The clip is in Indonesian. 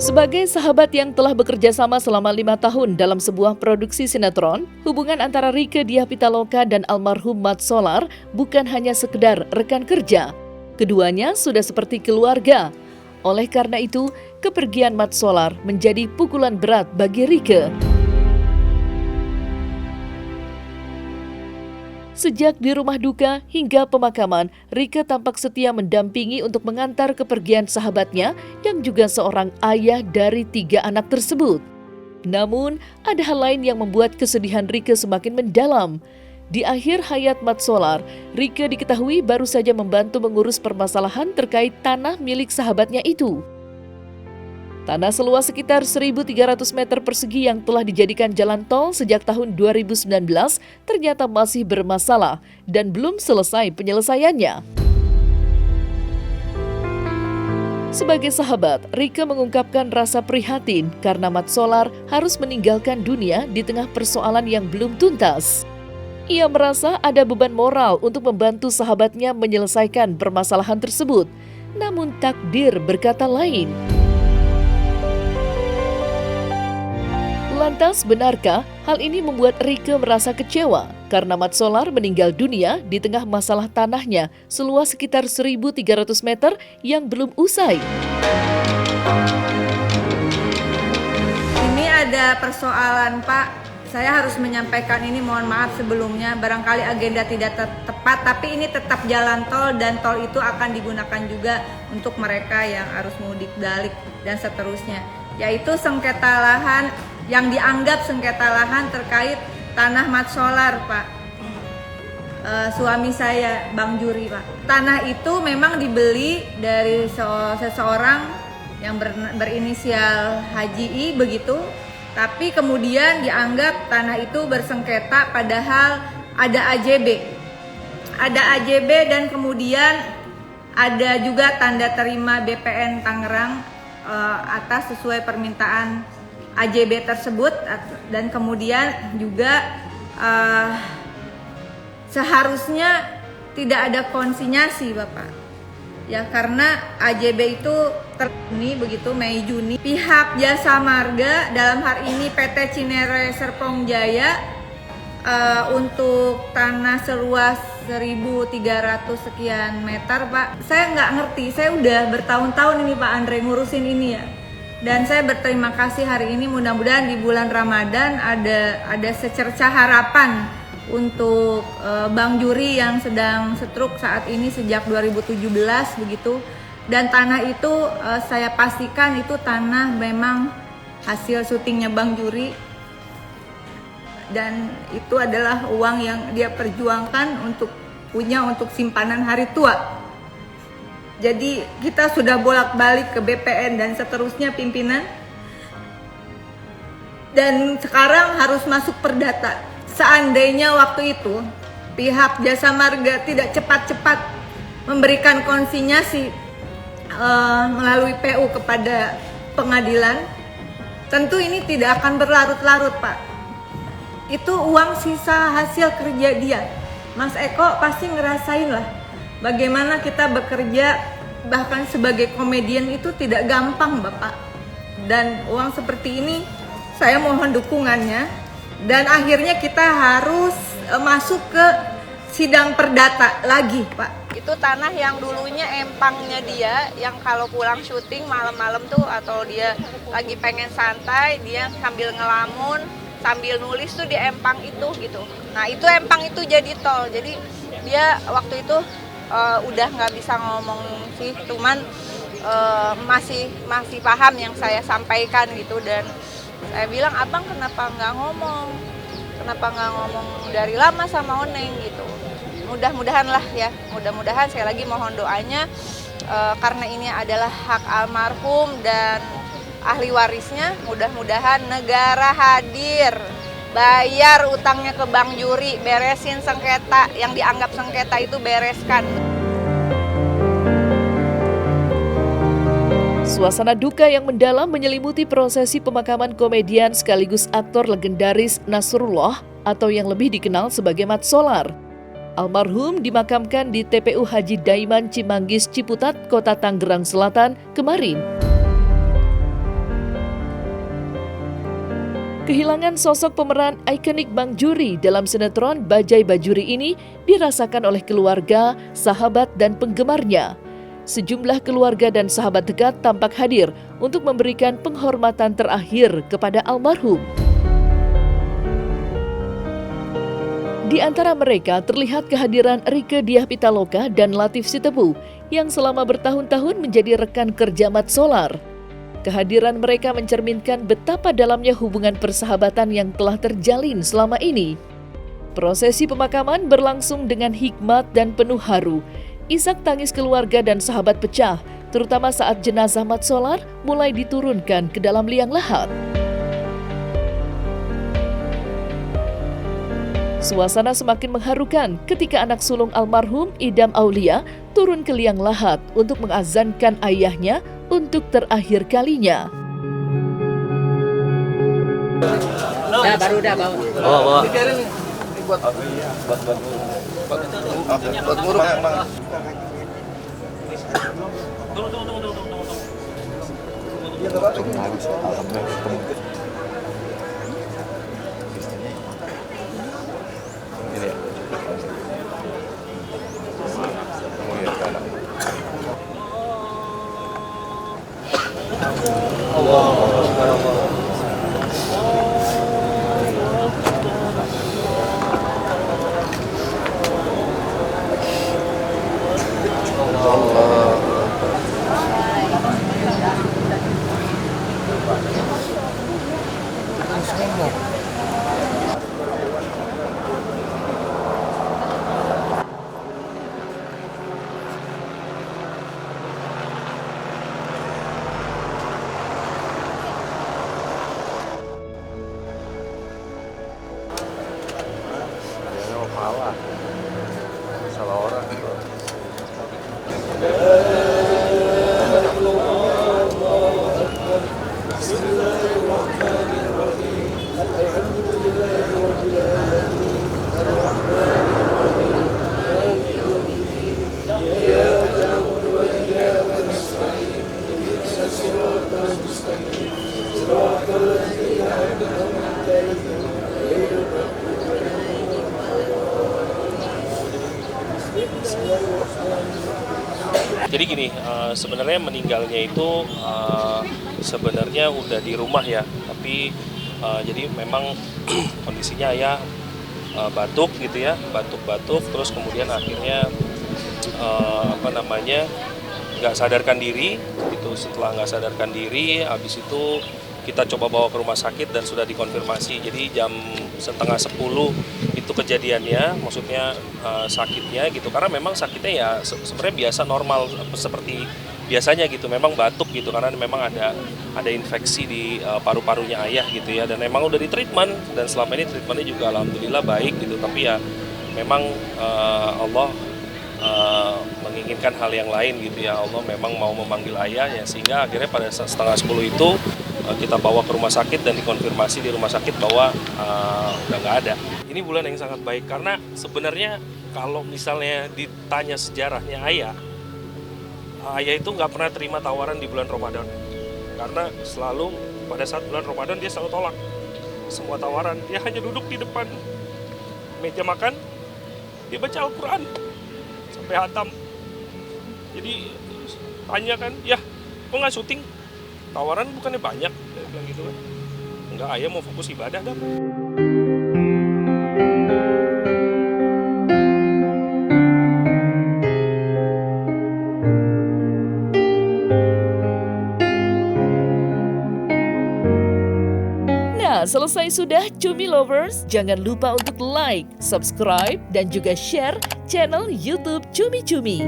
Sebagai sahabat yang telah bekerja sama selama 5 tahun dalam sebuah produksi sinetron, hubungan antara Rieke Diah Pitaloka dan almarhum Mat Solar bukan hanya sekedar rekan kerja. Keduanya sudah seperti keluarga. Oleh karena itu, kepergian Mat Solar menjadi pukulan berat bagi Rieke. Sejak di rumah duka hingga pemakaman, Rieke tampak setia mendampingi untuk mengantar kepergian sahabatnya yang juga seorang ayah dari 3 anak tersebut. Namun, ada hal lain yang membuat kesedihan Rieke semakin mendalam. Di akhir hayat Mat Solar, Rieke diketahui baru saja membantu mengurus permasalahan terkait tanah milik sahabatnya itu. Tanah seluas sekitar 1.300 meter persegi yang telah dijadikan jalan tol sejak tahun 2019 ternyata masih bermasalah dan belum selesai penyelesaiannya. Sebagai sahabat, Rieke mengungkapkan rasa prihatin karena Mat Solar harus meninggalkan dunia di tengah persoalan yang belum tuntas. Ia merasa ada beban moral untuk membantu sahabatnya menyelesaikan permasalahan tersebut, namun takdir berkata lain. Lantas, benarkah hal ini membuat Rieke merasa kecewa karena Mat Solar meninggal dunia di tengah masalah tanahnya seluas sekitar 1.300 meter yang belum usai? Ini ada persoalan, Pak. Saya harus menyampaikan ini, mohon maaf sebelumnya. Barangkali agenda tidak tepat, tapi ini tetap jalan tol dan tol itu akan digunakan juga untuk mereka yang arus mudik balik dan seterusnya. Yaitu sengketa lahan yang dianggap sengketa lahan terkait tanah Mat Solar, Pak. Suami saya, Bang Juri, Pak. Tanah itu memang dibeli dari seseorang yang berinisial Haji I begitu, tapi kemudian dianggap tanah itu bersengketa padahal ada AJB. Ada AJB dan kemudian ada juga tanda terima BPN Tangerang atas sesuai permintaan AJB tersebut, dan kemudian juga seharusnya tidak ada konsinyasi, Bapak. Ya, karena AJB itu ini begitu Mei Juni pihak Jasa Marga dalam hal ini PT Cinere Serpong Jaya untuk tanah seluas 1.300 sekian meter, Pak. Saya nggak ngerti, saya udah bertahun-tahun ini Pak Andre ngurusin ini ya. Dan saya berterima kasih hari ini, mudah-mudahan di bulan Ramadan ada secercah harapan untuk Bang Juri yang sedang stroke saat ini sejak 2017 begitu. Dan tanah itu saya pastikan itu tanah memang hasil syutingnya Bang Juri. Dan itu adalah uang yang dia perjuangkan untuk simpanan hari tua. Jadi kita sudah bolak-balik ke BPN dan seterusnya pimpinan. Dan sekarang harus masuk perdata. Seandainya waktu itu pihak Jasa Marga tidak cepat-cepat memberikan konsinyasi melalui PU kepada pengadilan, tentu ini tidak akan berlarut-larut, Pak. Itu uang sisa hasil kerja dia. Mas Eko pasti ngerasain lah bagaimana kita bekerja bahkan sebagai komedian itu tidak gampang, Bapak. Dan uang seperti ini saya mohon dukungannya. Dan akhirnya kita harus masuk ke sidang perdata lagi, Pak. Itu tanah yang dulunya empangnya dia, yang kalau pulang syuting malam-malam tuh atau dia lagi pengen santai, dia sambil ngelamun, sambil nulis tuh di empang itu gitu. Nah itu empang itu jadi tol, jadi dia waktu itu udah nggak bisa ngomong sih, cuman masih paham yang saya sampaikan gitu. Dan saya bilang, abang kenapa nggak ngomong dari lama sama Oneng gitu. Mudah-mudahan lah ya, mudah-mudahan sekali lagi mohon doanya karena ini adalah hak almarhum dan ahli warisnya, mudah-mudahan negara hadir, bayar utangnya ke Bang Juri, beresin sengketa yang dianggap sengketa itu, bereskan. Suasana duka yang mendalam menyelimuti prosesi pemakaman komedian sekaligus aktor legendaris Nasrullah atau yang lebih dikenal sebagai Mat Solar. Almarhum dimakamkan di TPU Haji Daiman Cimanggis Ciputat, Kota Tangerang Selatan kemarin. Kehilangan sosok pemeran ikonik Bang Juri dalam sinetron Bajai Bajuri ini dirasakan oleh keluarga, sahabat, dan penggemarnya. Sejumlah keluarga dan sahabat dekat tampak hadir untuk memberikan penghormatan terakhir kepada almarhum. Di antara mereka terlihat kehadiran Rieke Diah Pitaloka dan Latief Sitepu yang selama bertahun-tahun menjadi rekan kerja Mat Solar. Kehadiran mereka mencerminkan betapa dalamnya hubungan persahabatan yang telah terjalin selama ini. Prosesi pemakaman berlangsung dengan hikmat dan penuh haru. Isak tangis keluarga dan sahabat pecah, terutama saat jenazah Mat Solar mulai diturunkan ke dalam liang lahat. Suasana semakin mengharukan ketika anak sulung almarhum Idam Aulia turun ke liang lahat untuk mengazankan ayahnya untuk terakhir kalinya. Dah baru dah bawa. Bawa. Buat nguruk. Salah orang. Jadi gini, sebenarnya meninggalnya itu sebenarnya udah di rumah ya, tapi jadi memang kondisinya ayah batuk gitu ya, batuk-batuk, terus kemudian akhirnya nggak sadarkan diri, gitu. Setelah nggak sadarkan diri, habis itu kita coba bawa ke rumah sakit dan sudah dikonfirmasi. Jadi jam 9:30 itu kejadiannya, maksudnya sakitnya gitu, karena memang sakitnya ya sebenarnya biasa normal seperti biasanya gitu, memang batuk gitu karena memang ada infeksi di paru-parunya ayah gitu ya, dan memang udah di treatment dan selama ini treatmentnya juga alhamdulillah baik gitu, tapi ya memang Allah menginginkan hal yang lain gitu ya, Allah memang mau memanggil ayah ya, sehingga akhirnya pada saat 9:30 itu kita bawa ke rumah sakit dan dikonfirmasi di rumah sakit bahwa udah nggak ada. Ini bulan yang sangat baik karena sebenarnya kalau misalnya ditanya sejarahnya ayah itu nggak pernah terima tawaran di bulan Ramadan, karena selalu pada saat bulan Ramadan dia selalu tolak semua tawaran. Dia hanya duduk di depan meja makan, dia baca Al-Quran sampai hatam. Jadi tanya kan, ya kok nggak syuting? Tawaran bukannya banyak, dia bilang gitu kan. Enggak, ayah mau fokus ibadah dah. Nah, selesai sudah Cumi Lovers. Jangan lupa untuk like, subscribe, dan juga share channel YouTube Cumi Cumi.